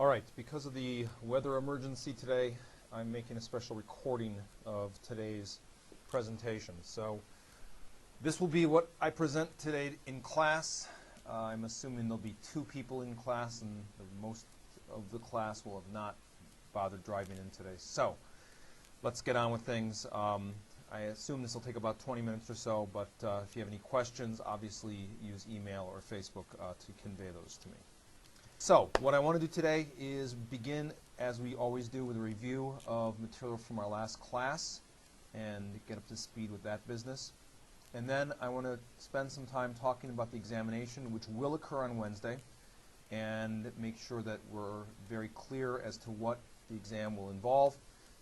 All right, because of the weather emergency today, I'm making a special recording of today's presentation. So this will be what I present today in class. I'm assuming there'll be 2 people in class, and most of the class will have not bothered driving in today. So let's get on with things. I assume this will take about 20 minutes or so, but if you have any questions, obviously use email or Facebook to convey those to me. So what I want to do today is begin, as we always do, with a review of material from our last class and get up to speed with that business. And then I want to spend some time talking about the examination, which will occur on Wednesday, and make sure that we're very clear as to what the exam will involve.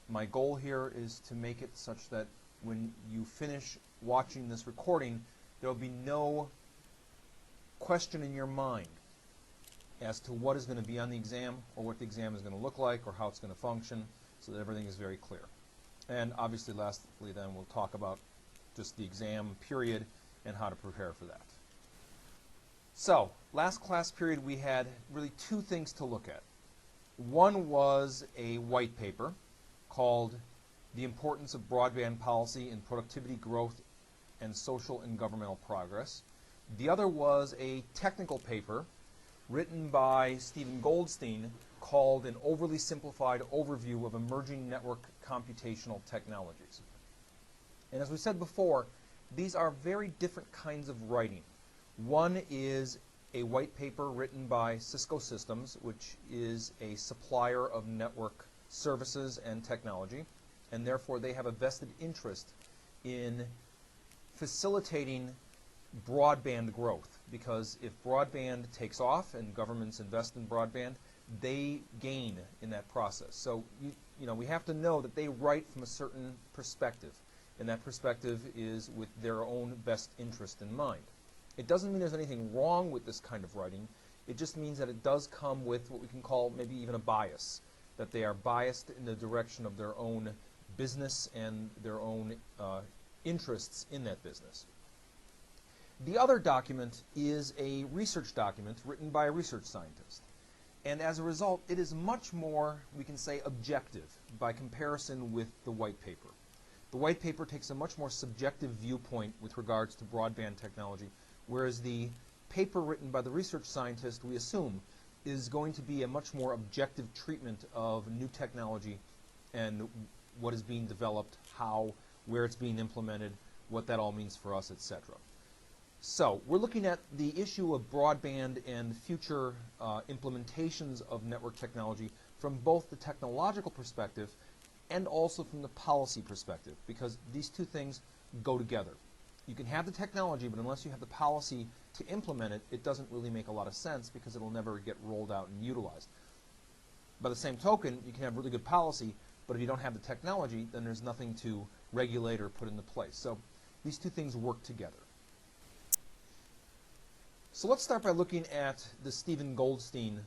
My goal here is to make it such that when you finish watching this recording, there will be no question in your mind as to what is going to be on the exam, or what the exam is going to look like, or how it's going to function, so that everything is very clear. And obviously, lastly, then we'll talk about just the exam period and how to prepare for that. So, last class period we had really 2 things to look at. One was a white paper called The Importance of Broadband Policy in Productivity Growth and Social and Governmental Progress. The other was a technical paper written by Stephen Goldstein called An Overly Simplified Overview of Emerging Network Computational Technologies. And as we said before, these are very different kinds of writing. One is a white paper written by Cisco Systems, which is a supplier of network services and technology, and therefore they have a vested interest in facilitating broadband growth, because if broadband takes off and governments invest in broadband, they gain in that process. So we have to know that they write from a certain perspective, and that perspective is with their own best interest in mind. It doesn't mean there's anything wrong with this kind of writing. It just means that it does come with what we can call maybe even a bias, that they are biased in the direction of their own business and their own interests in that business. The other document is a research document written by a research scientist. And as a result, it is much more, we can say, objective by comparison with the white paper. The white paper takes a much more subjective viewpoint with regards to broadband technology, whereas the paper written by the research scientist, we assume, is going to be a much more objective treatment of new technology and what is being developed, how, where it's being implemented, what that all means for us, etc. So we're looking at the issue of broadband and future implementations of network technology from both the technological perspective and also from the policy perspective, because these 2 things go together. You can have the technology, but unless you have the policy to implement it, it doesn't really make a lot of sense, because it'll never get rolled out and utilized. By the same token, you can have really good policy, but if you don't have the technology, then there's nothing to regulate or put into place. So these 2 things work together. So let's start by looking at the Stephen Goldstein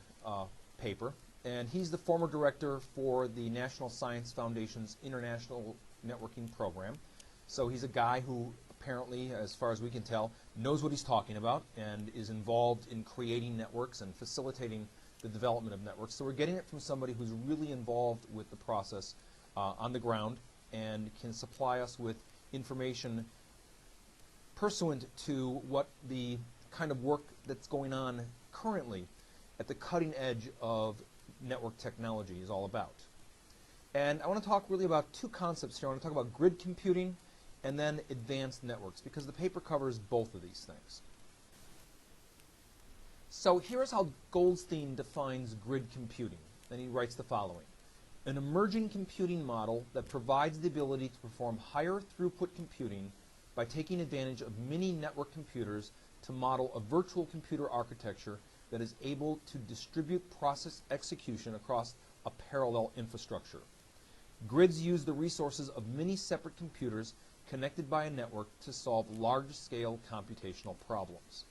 paper, and he's the former director for the National Science Foundation's International Networking Program. So he's a guy who apparently, as far as we can tell, knows what he's talking about and is involved in creating networks and facilitating the development of networks. So we're getting it from somebody who's really involved with the process on the ground and can supply us with information pursuant to what the kind of work that's going on currently at the cutting edge of network technology is all about. And I want to talk really about 2 concepts here. I want to talk about grid computing and then advanced networks, because the paper covers both of these things. So here's how Goldstein defines grid computing, and he writes the following: an emerging computing model that provides the ability to perform higher throughput computing by taking advantage of mini network computers to model a virtual computer architecture that is able to distribute process execution across a parallel infrastructure. Grids use the resources of many separate computers connected by a network to solve large-scale computational problems.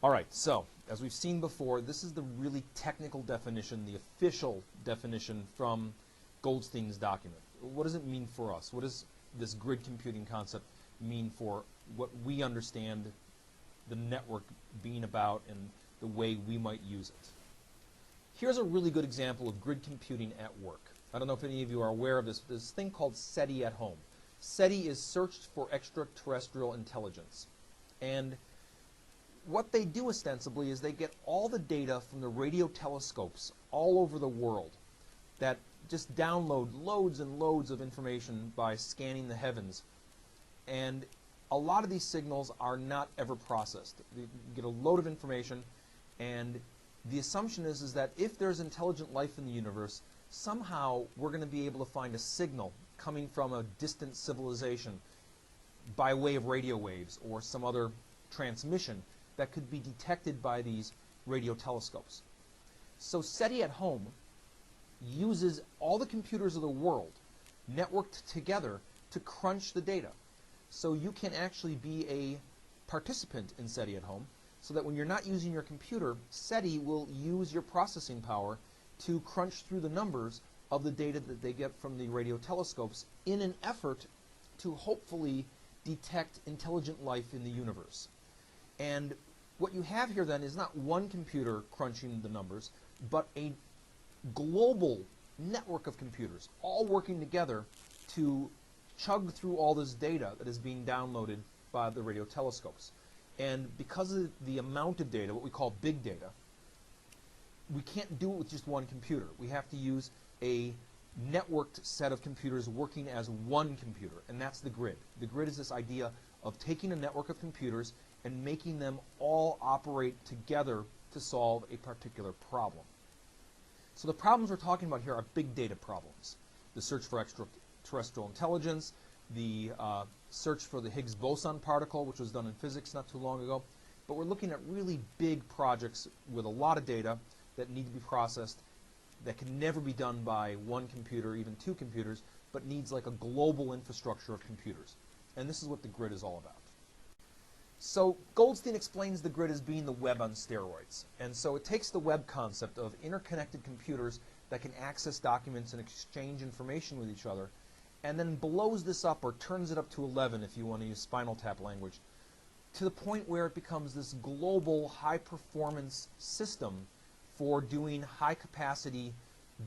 All right, so as we've seen before, this is the really technical definition, the official definition from Goldstein's document. What does it mean for us? What does this grid computing concept mean for what we understand the network being about and the way we might use it? Here's a really good example of grid computing at work. I don't know if any of you are aware of this thing called SETI at home. SETI is Searched for Extraterrestrial Intelligence. And what they do ostensibly is they get all the data from the radio telescopes all over the world that just download loads and loads of information by scanning the heavens. And a lot of these signals are not ever processed. You get a load of information, and the assumption is that if there's intelligent life in the universe, somehow we're going to be able to find a signal coming from a distant civilization by way of radio waves or some other transmission that could be detected by these radio telescopes. So SETI at home uses all the computers of the world networked together to crunch the data. So you can actually be a participant in SETI at home, so that when you're not using your computer, SETI will use your processing power to crunch through the numbers of the data that they get from the radio telescopes in an effort to hopefully detect intelligent life in the universe. And what you have here then is not one computer crunching the numbers, but a global network of computers all working together to chug through all this data that is being downloaded by the radio telescopes. And because of the amount of data, what we call big data, we can't do it with just one computer. We have to use a networked set of computers working as one computer, and that's the grid. The grid is this idea of taking a network of computers and making them all operate together to solve a particular problem. So the problems we're talking about here are big data problems. The search for extraterrestrial intelligence, the search for the Higgs boson particle, which was done in physics not too long ago. But we're looking at really big projects with a lot of data that need to be processed, that can never be done by one computer, even two computers, but needs like a global infrastructure of computers. And this is what the grid is all about. So Goldstein explains the grid as being the web on steroids. And so it takes the web concept of interconnected computers that can access documents and exchange information with each other, and then blows this up, or turns it up to 11 if you want to use Spinal Tap language, to the point where it becomes this global high-performance system for doing high-capacity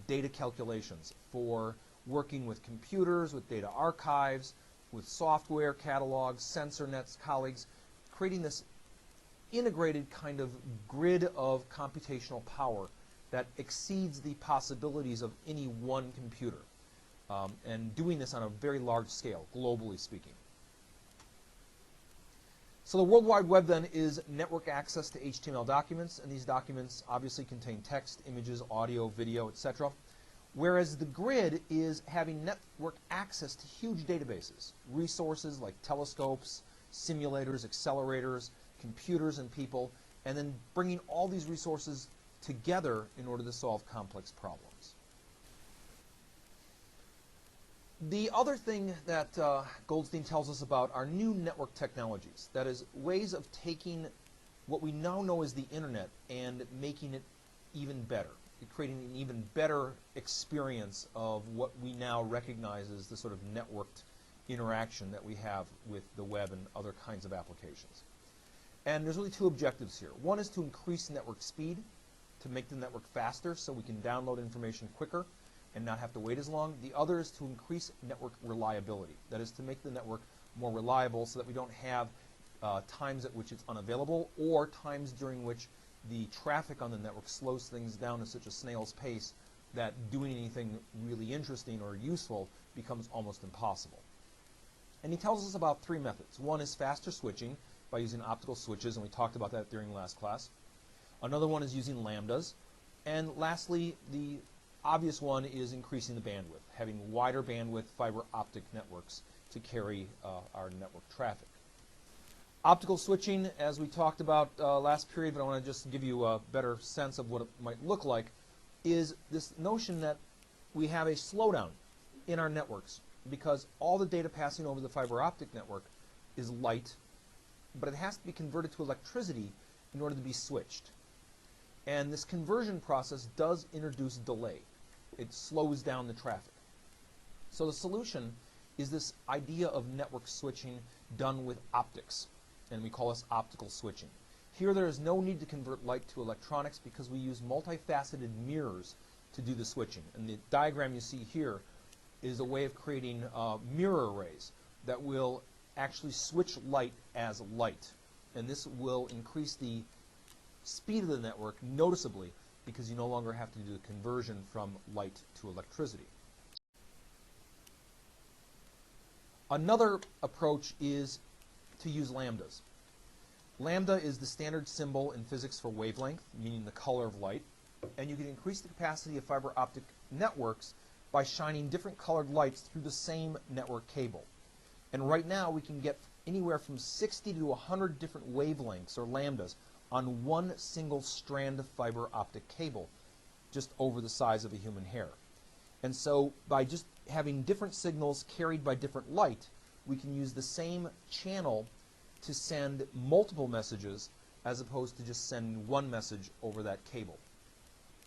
data calculations, for working with computers, with data archives, with software catalogs, sensor nets, colleagues, creating this integrated kind of grid of computational power that exceeds the possibilities of any one computer, and doing this on a very large scale, globally speaking. So the World Wide Web then is network access to HTML documents, and these documents obviously contain text, images, audio, video, etc. Whereas the grid is having network access to huge databases, resources like telescopes, simulators, accelerators, computers, and people, and then bringing all these resources together in order to solve complex problems. The other thing that Goldstein tells us about are new network technologies. That is, ways of taking what we now know as the internet and making it even better, creating an even better experience of what we now recognize as the sort of networked interaction that we have with the web and other kinds of applications. And there's really two objectives here. One is to increase network speed, to make the network faster so we can download information quicker and not have to wait as long. The other is to increase network reliability. That is, to make the network more reliable so that we don't have times at which it's unavailable, or times during which the traffic on the network slows things down at such a snail's pace that doing anything really interesting or useful becomes almost impossible. And he tells us about three methods. One is faster switching by using optical switches, and we talked about that during last class. Another one is using lambdas. And lastly, the obvious one is increasing the bandwidth, having wider bandwidth fiber optic networks to carry our network traffic. Optical switching, as we talked about last period, but I want to just give you a better sense of what it might look like, is this notion that we have a slowdown in our networks because all the data passing over the fiber optic network is light, but it has to be converted to electricity in order to be switched. And this conversion process does introduce delay. It slows down the traffic. So the solution is this idea of network switching done with optics, and we call this optical switching. Here there is no need to convert light to electronics because we use multifaceted mirrors to do the switching. And the diagram you see here is a way of creating mirror arrays that will actually switch light as light. And this will increase the speed of the network noticeably because you no longer have to do the conversion from light to electricity. Another approach is to use lambdas. Lambda is the standard symbol in physics for wavelength, meaning the color of light, and you can increase the capacity of fiber optic networks by shining different colored lights through the same network cable. And right now we can get anywhere from 60 to 100 different wavelengths or lambdas on one single strand of fiber optic cable, just over the size of a human hair. And so by just having different signals carried by different light, we can use the same channel to send multiple messages as opposed to just sending one message over that cable.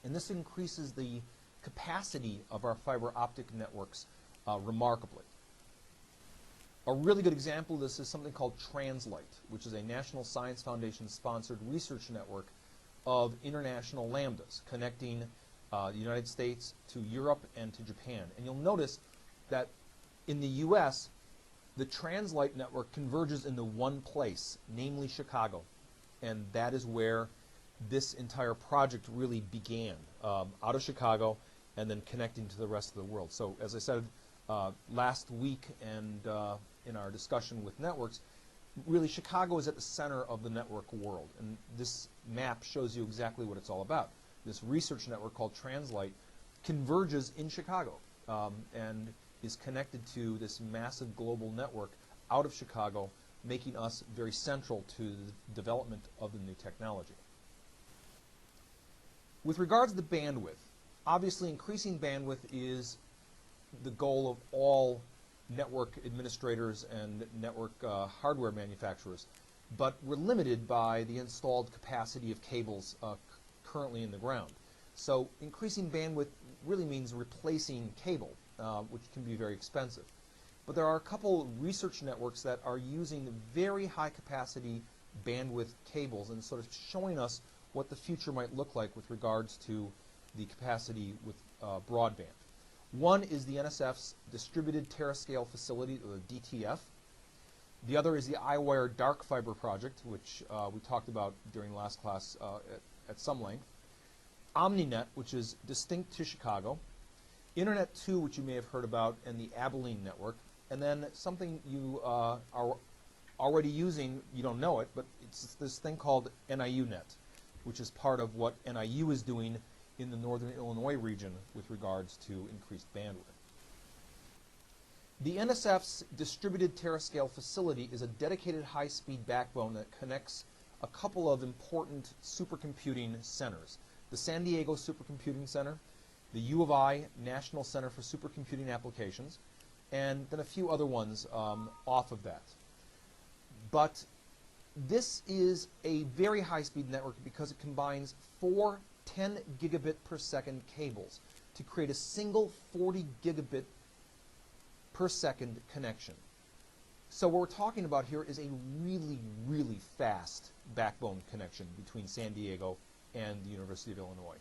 And this increases the capacity of our fiber optic networks remarkably. A really good example of this is something called Translight, which is a National Science Foundation sponsored research network of international lambdas connecting the United States to Europe and to Japan. And you'll notice that in the US, the Translight network converges into one place, namely Chicago. And that is where this entire project really began, out of Chicago and then connecting to the rest of the world. So as I said last week and in our discussion with networks, really Chicago is at the center of the network world. And this map shows you exactly what it's all about. This research network called Translight converges in Chicago and is connected to this massive global network out of Chicago, making us very central to the development of the new technology. With regards to the bandwidth, obviously increasing bandwidth is the goal of all network administrators and network hardware manufacturers, but we're limited by the installed capacity of cables currently in the ground. So increasing bandwidth really means replacing cable, which can be very expensive. But there are a couple research networks that are using very high capacity bandwidth cables and sort of showing us what the future might look like with regards to the capacity with broadband. One is the NSF's Distributed Terascale Facility, or the DTF. The other is the iWire Dark Fiber Project, which we talked about during last class at some length. OmniNet, which is distinct to Chicago. Internet 2, which you may have heard about, and the Abilene Network. And then something you are already using, you don't know it, but it's this thing called NIUNet, which is part of what NIU is doing in the northern Illinois region with regards to increased bandwidth. The NSF's Distributed Terascale Facility is a dedicated high-speed backbone that connects a couple of important supercomputing centers. The San Diego Supercomputing Center, the U of I National Center for Supercomputing Applications, and then a few other ones off of that. But this is a very high-speed network because it combines 4 10 gigabit per second cables to create a single 40 gigabit per second connection. So what we're talking about here is a really, really fast backbone connection between San Diego and the University of Illinois.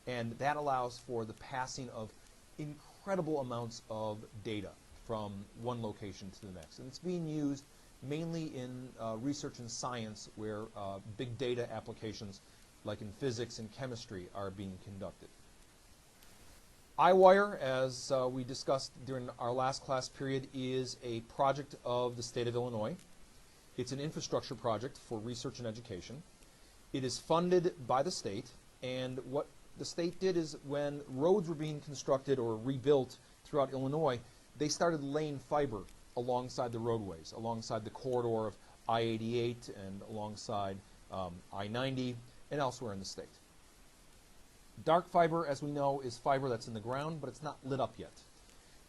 And that allows for the passing of incredible amounts of data from one location to the next. And it's being used mainly in research and science where big data applications like in physics and chemistry are being conducted. iWire, as we discussed during our last class period, is a project of the state of Illinois. It's an infrastructure project for research and education. It is funded by the state, and what the state did is when roads were being constructed or rebuilt throughout Illinois, they started laying fiber alongside the roadways, alongside the corridor of I-88 and alongside I-90 and elsewhere in the state. Dark fiber, as we know, is fiber that's in the ground, but it's not lit up yet.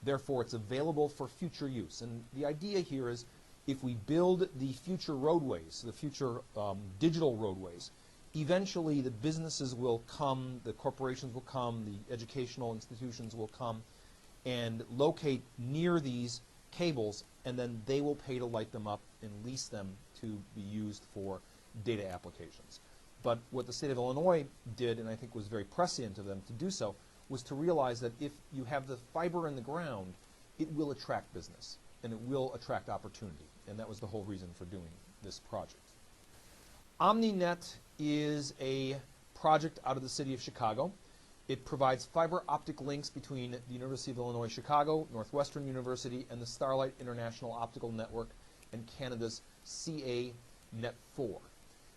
Therefore, it's available for future use. And the idea here is if we build the future roadways, the future digital roadways, eventually the businesses will come, the corporations will come, the educational institutions will come and locate near these cables, and then they will pay to light them up and lease them to be used for data applications. But what the state of Illinois did, and I think was very prescient of them to do so, was to realize that if you have the fiber in the ground, it will attract business and it will attract opportunity. And that was the whole reason for doing this project. OmniNet is a project out of the city of Chicago. It provides fiber optic links between the University of Illinois Chicago, Northwestern University, and the Starlight International Optical Network and Canada's CA Net 4.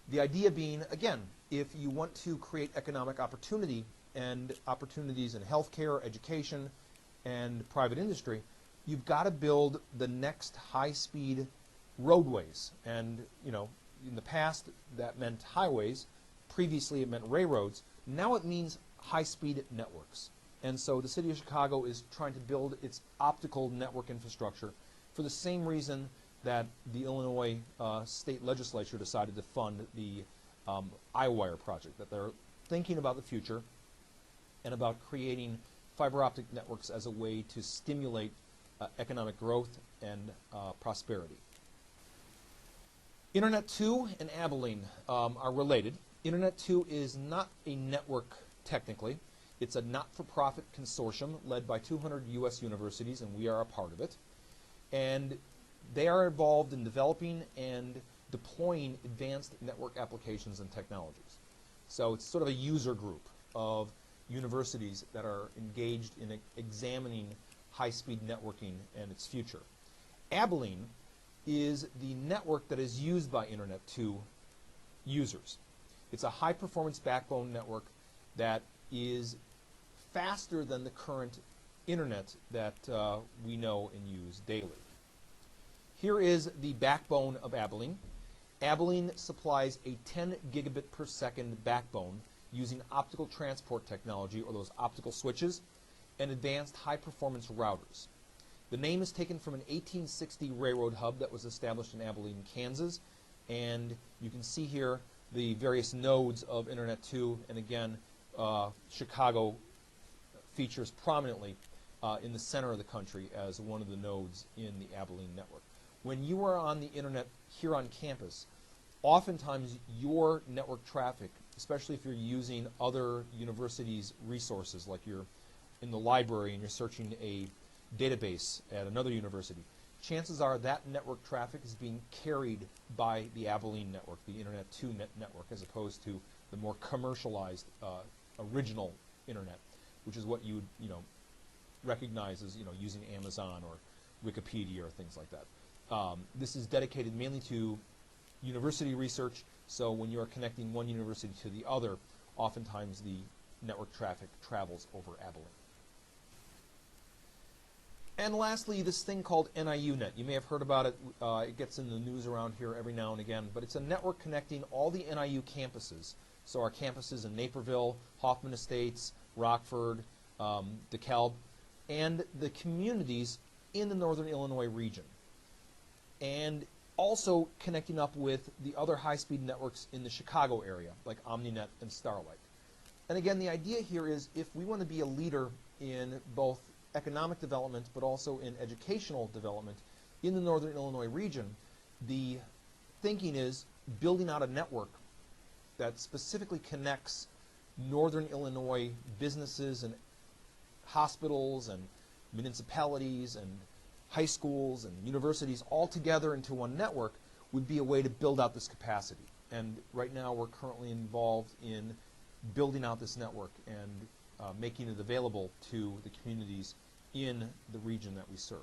The idea being, again, if you want to create economic opportunity and opportunities in healthcare, education, and private industry, you've got to build the next high-speed roadways. And, you know, in the past, that meant highways. Previously, it meant railroads. Now it means high-speed networks. And so the city of Chicago is trying to build its optical network infrastructure for the same reason that the Illinois state legislature decided to fund the iWire project, that they're thinking about the future and about creating fiber optic networks as a way to stimulate economic growth and prosperity. Internet 2 and Abilene are related. Internet 2 is not a network technically. It's a not-for-profit consortium led by 200 U.S. universities, and we are a part of it. And they are involved in developing and deploying advanced network applications and technologies. So it's sort of a user group of universities that are engaged in examining high-speed networking and its future. Abilene is the network that is used by Internet 2 users. It's a high-performance backbone network that is faster than the current Internet that we know and use daily. Here is the backbone of Abilene. Abilene supplies a 10 gigabit per second backbone using optical transport technology, or those optical switches, and advanced high-performance routers. The name is taken from an 1860 railroad hub that was established in Abilene, Kansas, and you can see here the various nodes of Internet 2, and again, Chicago features prominently in the center of the country as one of the nodes in the Abilene network. When you are on the Internet here on campus, oftentimes your network traffic, especially if you're using other universities' resources, like you're in the library and you're searching a database at another university, chances are that network traffic is being carried by the Abilene network, the Internet 2 network, as opposed to the more commercialized original Internet, which is what you recognize as using Amazon or Wikipedia or things like that. This is dedicated mainly to university research, so when you're connecting one university to the other, oftentimes the network traffic travels over Abilene. And lastly, this thing called NIUNet. You may have heard about it. It gets in the news around here every now and again, but it's a network connecting all the NIU campuses. So our campuses in Naperville, Hoffman Estates, Rockford, DeKalb, and the communities in the Northern Illinois region. And also connecting up with the other high-speed networks in the Chicago area, like OmniNet and Starlight. And again, the idea here is if we want to be a leader in both economic development but also in educational development in the Northern Illinois region, the thinking is building out a network that specifically connects Northern Illinois businesses and hospitals and municipalities and high schools and universities all together into one network would be a way to build out this capacity. And right now we're currently involved in building out this network and making it available to the communities in the region that we serve.